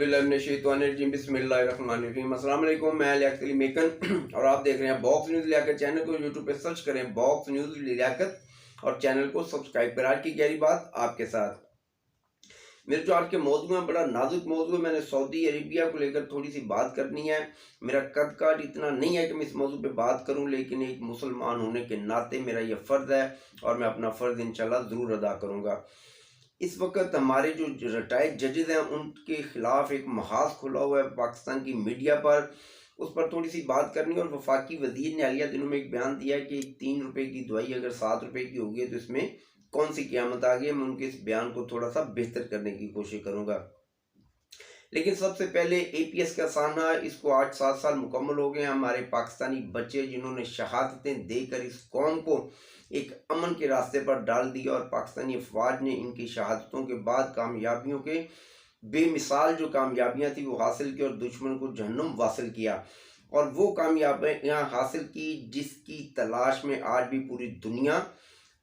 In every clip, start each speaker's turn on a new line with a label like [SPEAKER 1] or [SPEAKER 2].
[SPEAKER 1] औज़ुबिल्लाहिमिनश्शैतानिर्रजीम बिस्मिल्लाहिर्रहमानिर्रहीम। अस्सलाम वालेकुम, मैं लियाकत अली मेकन और आप देख रहे हैं बॉक्स न्यूज़ लियाकत। चैनल को यूट्यूब पे सर्च करें बॉक्स न्यूज़ लियाकत और चैनल को सब्सक्राइब करें। आज की गहरी बात आपके साथ मेरे जो आज के मौजू है, बड़ा नाजुक मौजू है। मैंने सऊदी अरेबिया को लेकर थोड़ी सी बात करनी है। मेरा कद काट इतना नहीं है कि मैं इस मौजू पे बात करूं, लेकिन एक मुसलमान होने के नाते मेरा ये फ़र्ज़ है और मैं अपना फ़र्ज़ इंशाल्लाह ज़रूर अदा करूंगा। इस वक्त हमारे जो रिटायर्ड जजेज़ हैं उनके खिलाफ एक महाज खुला हुआ है पाकिस्तान की मीडिया पर, उस पर थोड़ी सी बात करनी है। और वफाकी वजीर ने हालिया दिनों में एक बयान दिया है कि 3 रुपये की दवाई अगर 7 रुपये की होगी तो इसमें कौन सी क़यामत आ गई। मैं उनके इस बयान को थोड़ा सा बेहतर करने की कोशिश करूँगा। लेकिन सबसे पहले APS का सामना, इसको 8-7 साल मुकम्मल हो गए। हमारे पाकिस्तानी बच्चे जिन्होंने शहादतें देकर इस कौम को एक अमन के रास्ते पर डाल दिया और पाकिस्तानी अफवाज ने इनकी शहादतों के बाद कामयाबियों के बेमिसाल जो कामयाबियां थी वो हासिल की और दुश्मन को जहन्नुम वासिल किया। और वो कामयाबियां हासिल की जिसकी तलाश में आज भी पूरी दुनिया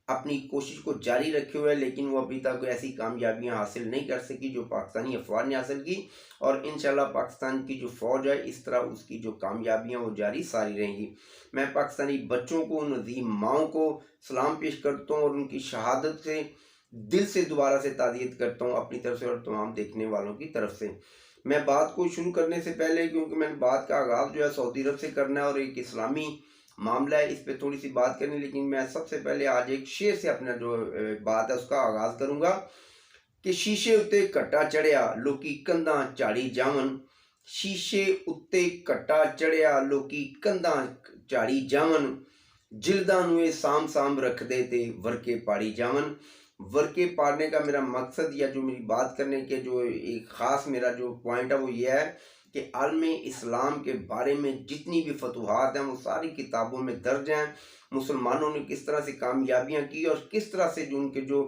[SPEAKER 1] अपनी कोशिश को जारी रखे हुए है, लेकिन वो अभी तक ऐसी कामयाबियां हासिल नहीं कर सकी जो पाकिस्तानी अफवाज ने हासिल की। और इंशाल्लाह पाकिस्तान की जो फ़ौज है इस तरह उसकी जो कामयाबियां वो जारी सारी रहेंगी। मैं पाकिस्तानी बच्चों को, उन अजीम माओं को सलाम पेश करता हूँ और उनकी शहादत से दिल से दोबारा से ताज़ियत करता हूँ अपनी तरफ से और तमाम देखने वालों की तरफ से। मैं बात को शुरू करने से पहले, क्योंकि मैंने बात का आगाज़ जो है सऊदी अरब से करना है और एक इस्लामी मामला है, इस पे थोड़ी सी बात करनी, लेकिन मैं सबसे पहले आज एक शेर से अपना जो बात है उसका आगाज़ करूँगा कि शीशे उत्ते घट्टा चढ़िया लोकी कंधां झाड़ी जावन। शीशे उत्ते घट्टा चढ़िया लोकी कंधां झाड़ी जावन। जिल्दां नूं ये साम साम रखदे ते वर्के पाड़ी जावन। वर्के पाड़ने का मेरा मकसद या जो मेरी बात करने के जो एक ख़ास मेरा जो पॉइंट है वो ये है कि आलमे इस्लाम के बारे में जितनी भी फतूहात हैं वो सारी किताबों में दर्ज हैं। मुसलमानों ने किस तरह से कामयाबियां की और किस तरह से जो उनके जो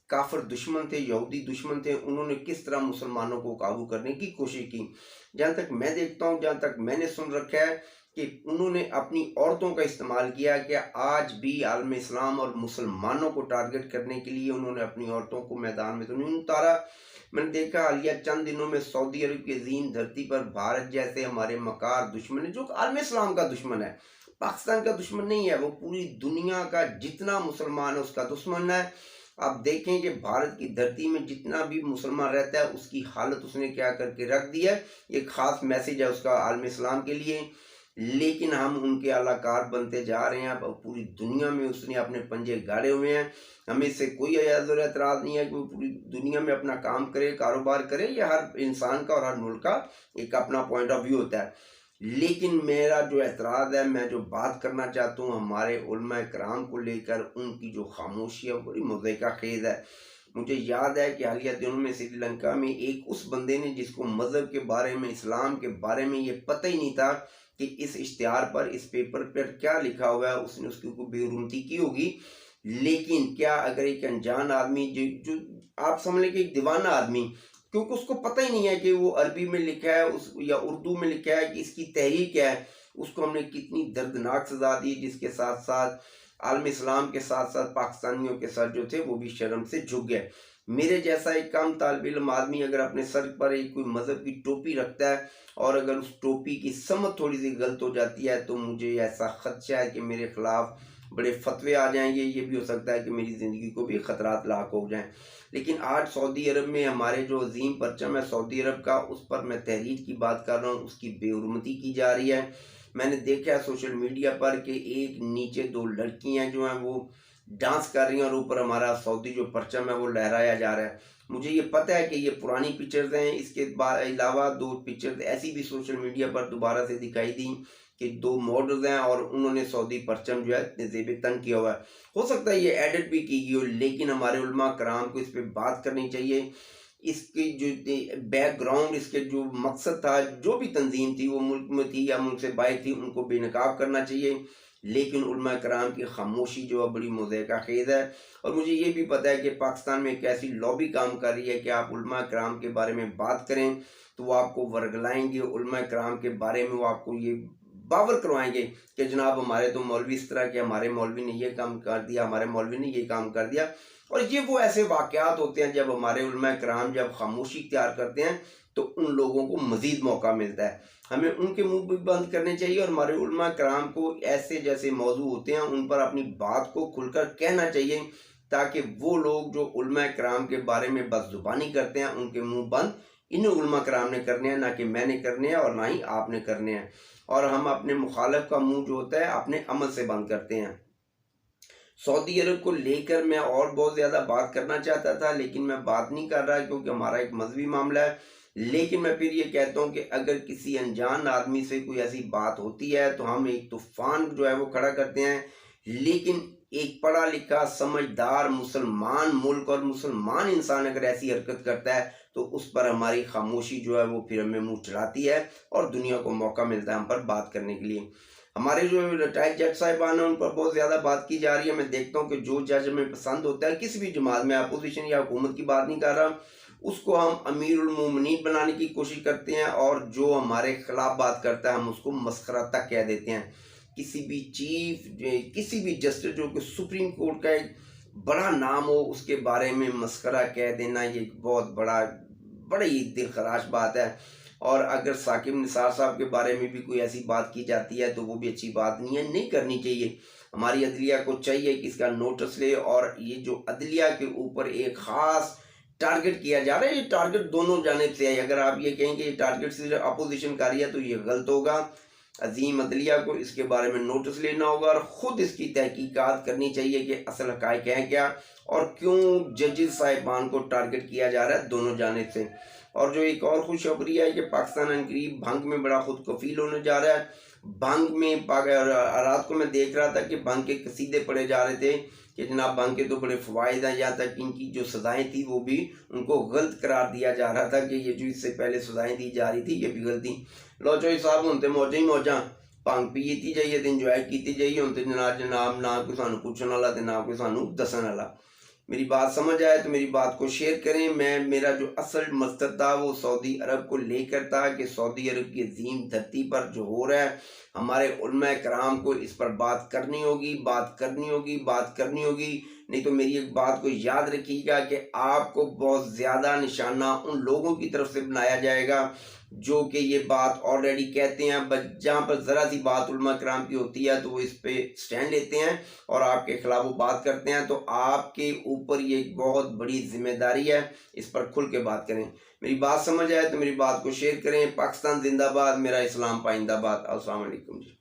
[SPEAKER 1] काफिर दुश्मन थे, यहूदी दुश्मन थे, उन्होंने किस तरह मुसलमानों को काबू करने की कोशिश की। जहाँ तक मैं देखता हूँ, जहाँ तक मैंने सुन रखा है कि उन्होंने अपनी औरतों का इस्तेमाल किया कि आज भी आलम इस्लाम और मुसलमानों को टारगेट करने के लिए उन्होंने अपनी औरतों को मैदान में तो नहीं उतारा। मैंने देखा हालिया चंद दिनों में सऊदी अरब की अजीम धरती पर भारत जैसे हमारे मकार दुश्मन है, जो आलम इस्लाम का दुश्मन है, पाकिस्तान का दुश्मन नहीं है, वो पूरी दुनिया का जितना मुसलमान है उसका दुश्मन है। आप देखें कि भारत की धरती में जितना भी मुसलमान रहता है उसकी हालत उसने क्या करके रख दी है। एक ख़ास मैसेज है उसका आलम इस्लाम के लिए, लेकिन हम उनके अलाकार बनते जा रहे हैं। अब पूरी दुनिया में उसने अपने पंजे गाड़े हुए हैं। हमें इससे कोई एतराज़ नहीं है कि वो पूरी दुनिया में अपना काम करे, कारोबार करे। यह हर इंसान का और हर मुल्क का एक अपना पॉइंट ऑफ व्यू होता है। लेकिन मेरा जो एतराज़ है, मैं जो बात करना चाहता हूँ हमारे उलमा कराम को लेकर, उनकी जो खामोशी है बड़ी मुज़्ज़िका खेज़ है। मुझे याद है कि हालिया दिनों में श्रीलंका में एक उस बंदे ने जिसको मज़हब के बारे में, इस्लाम के बारे में ये पता ही नहीं था कि इस इश्तिहार पर, इस पेपर पर क्या लिखा हुआ है, उसने उसके ऊपर बेरुमती की होगी। लेकिन क्या अगर एक अनजान आदमी जो आप समझ लें कि एक दीवाना आदमी, क्योंकि उसको पता ही नहीं है कि वो अरबी में लिखा है उस या उर्दू में लिखा है कि इसकी तहरीर क्या है, उसको हमने कितनी दर्दनाक सजा दी, जिसके साथ साथ आलम इस्लाम के साथ साथ पाकिस्तानियों के सर जो थे वो भी शर्म से झुक गए। मेरे जैसा एक कम तालिब इल्म आदमी अगर अपने सर पर एक कोई मज़हब की टोपी रखता है और अगर उस टोपी की समझ थोड़ी सी गलत हो जाती है तो मुझे ऐसा खदशा है कि मेरे खिलाफ बड़े फतवे आ जाएंगे। ये भी हो सकता है कि मेरी ज़िंदगी को भी ख़तरात लाक हो जाएं। लेकिन आज सऊदी अरब में हमारे जो अजीम परचम है सऊदी अरब का, उस पर मैं तहरीर की बात कर रहा हूँ, उसकी बेहुरमती की जा रही है। मैंने देखा है सोशल मीडिया पर कि एक नीचे 2 लड़कियां जो हैं वो डांस कर रही हैं और ऊपर हमारा सऊदी जो परचम है वो लहराया जा रहा है। मुझे ये पता है कि ये पुरानी पिक्चर्स हैं, इसके अलावा 2 पिक्चर्स ऐसी भी सोशल मीडिया पर दोबारा से दिखाई दी कि 2 मॉडल्स हैं और उन्होंने सऊदी परचम जो है जेब तन किया हुआ है। हो सकता है ये एडिट भी की गई हो, लेकिन हमारे उलमा कराम को इस पर बात करनी चाहिए। इसकी जो बैकग्राउंड, इसके जो मकसद था, जो भी तंजीम थी वो मुल्क में थी या मुल्क से बाहर थी, उनको बेनकाब करना चाहिए। लेकिन उलमा कराम की खामोशी जो है बड़ी मुज़्ज़िका खेज़ है। और मुझे ये भी पता है कि पाकिस्तान में एक ऐसी लॉबी काम कर रही है कि आप उलमा कराम के बारे में बात करें तो वो आपको वर्गलाएंगे, उलमा कराम के बारे में वो आपको ये बावर करवाएंगे कि जनाब हमारे तो मौलवी इस तरह के, हमारे मौलवी ने ये काम कर दिया, हमारे मौलवी ने ये काम कर दिया। और ये वो ऐसे वाक़यात होते हैं जब हमारे उलमा कराम जब खामोशी इख्तियार करते हैं तो उन लोगों को मज़ीद मौका मिलता है। हमें उनके मुंह भी बंद करने चाहिए और हमारे उलमा कराम को ऐसे जैसे मौजू होते हैं उन पर अपनी बात को खुलकर कहना चाहिए, ताकि वो लोग जो उलमा कराम के बारे में बदजुबानी करते हैं उनके मुंह बंद इन उलमा कराम ने करने हैं, ना कि मैंने करने हैं और ना ही आपने करने हैं। और हम अपने मुखालिफ का मुंह जो होता है अपने अमल से बंद करते हैं। सऊदी अरब को लेकर मैं और बहुत ज़्यादा बात करना चाहता था, लेकिन मैं बात नहीं कर रहा क्योंकि हमारा एक मजहबी मामला है। लेकिन मैं फिर ये कहता हूँ कि अगर किसी अनजान आदमी से कोई ऐसी बात होती है तो हम एक तूफान जो है वो खड़ा करते हैं, लेकिन एक पढ़ा लिखा समझदार मुसलमान मुल्क और मुसलमान इंसान अगर ऐसी हरकत करता है तो उस पर हमारी खामोशी जो है वो फिर हमें मुँह चढ़ाती है और दुनिया को मौका मिलता है हम पर बात करने के लिए। हमारे जो रिटायर्ड जज साहिबान हैं उन पर बहुत ज़्यादा बात की जा रही है। मैं देखता हूँ कि जो जज हमें पसंद होता है किसी भी जमात में, अपोजिशन या हुकूमत की बात नहीं कर रहा, उसको हम अमीरुल मोमिनीन बनाने की कोशिश करते हैं और जो हमारे खिलाफ बात करता है हम उसको मस्खरा तक कह देते हैं। किसी भी किसी भी जस्टिस जो कि सुप्रीम कोर्ट का एक बड़ा नाम हो उसके बारे में मस्खरा कह देना ये बहुत बड़ी दिल खराश बात है। और अगर साकिब निसार साहब के बारे में भी कोई ऐसी बात की जाती है तो वो भी अच्छी बात नहीं है, नहीं करनी चाहिए। हमारी अदलिया को चाहिए कि इसका नोटिस ले और ये जो अदलिया के ऊपर एक ख़ास टारगेट किया जा रहा है, ये टारगेट दोनों जानिब से है। अगर आप ये कहेंगे ये टारगेट सिर्फ अपोजिशन कर रही है तो ये गलत होगा। अजीम अदलिया को इसके बारे में नोटिस लेना होगा और ख़ुद इसकी तहकीकात करनी चाहिए कि असल हक़ाइक़ है क्या और क्यों जजेस साहिबान को टारगेट किया जा रहा है दोनों जानिब से। और जो एक और खुशखबरी है कि पाकिस्तान अनकरीब भंग में बड़ा खुद कफील होने जा रहा है। भंग में रात को मैं देख रहा था कि भंग के कसीदे पढ़े जा रहे थे कि जनाब भंग के तो बड़े फ़वाइद हैं, यहाँ तक इनकी जो सज़ाएँ थी वो भी उनको गलत करार दिया जा रहा था कि ये जो इससे पहले सज़ाएँ दी जा रही थी ये भी गलत थी। लो चोई साहब हुण ते मौजां ही मौजां, भंग पीती जाइए तो इंजॉय की जाइए, हुण ते जनाब ना कोई सानू पुछण वाला ते ना कोई सानू दस्सण वाला। मेरी बात समझ आए तो मेरी बात को शेयर करें। मेरा जो असल मकसद था वो सऊदी अरब को लेकर था कि सऊदी अरब की अजीम धरती पर जो हो रहा है हमारे उलमा कराम को इस पर बात करनी होगी, बात करनी होगी, बात करनी होगी। नहीं तो मेरी एक बात को याद रखिएगा कि आपको बहुत ज़्यादा निशाना उन लोगों की तरफ से बनाया जाएगा जो कि ये बात ऑलरेडी कहते हैं, बस जहाँ पर ज़रा सी बात उलमा कराम की होती है तो वो इस पे स्टैंड लेते हैं और आपके खिलाफ वो बात करते हैं। तो आपके ऊपर ये एक बहुत बड़ी जिम्मेदारी है, इस पर खुल के बात करें। मेरी बात समझ आए तो मेरी बात को शेयर करें। पाकिस्तान जिंदाबाद, मेरा इस्लाम पाइंदाबाद। अस्सलाम वालेकुम जी।